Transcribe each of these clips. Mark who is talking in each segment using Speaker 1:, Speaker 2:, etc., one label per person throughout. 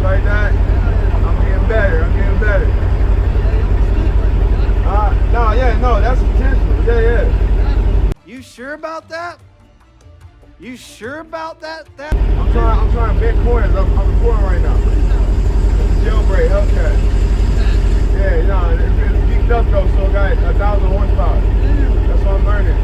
Speaker 1: Like that? I'm getting better. I'm getting better. No, that's potential. Yeah.
Speaker 2: You sure about that? You sure about that?
Speaker 1: I'm trying to bend corners. I'm recording right now. It's a jailbreak Hellcat. Yeah, no, it's geeked up though, so it got 1,000 horsepower. That's what I'm learning.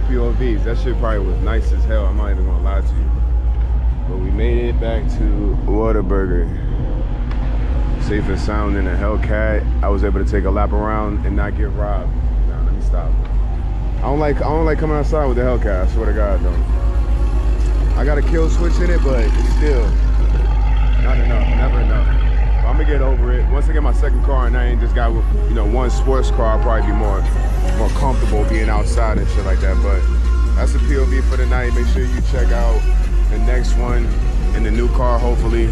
Speaker 1: POVs. That shit probably was nice as hell. I'm not even gonna lie to you. But we made it back to Whataburger. safe and sound in a Hellcat. I was able to take a lap around and not get robbed. Nah, let me stop. I don't like coming outside with the Hellcat. I swear to God, though. I got a kill switch in it, but it's still not enough. Never enough. But I'm gonna get over it. Once I get my second car and I ain't just got, you know, one sports car, I'll probably be more comfortable being outside and shit like that. But that's the POV for the night. Make sure you check out the next one in the new car, hopefully.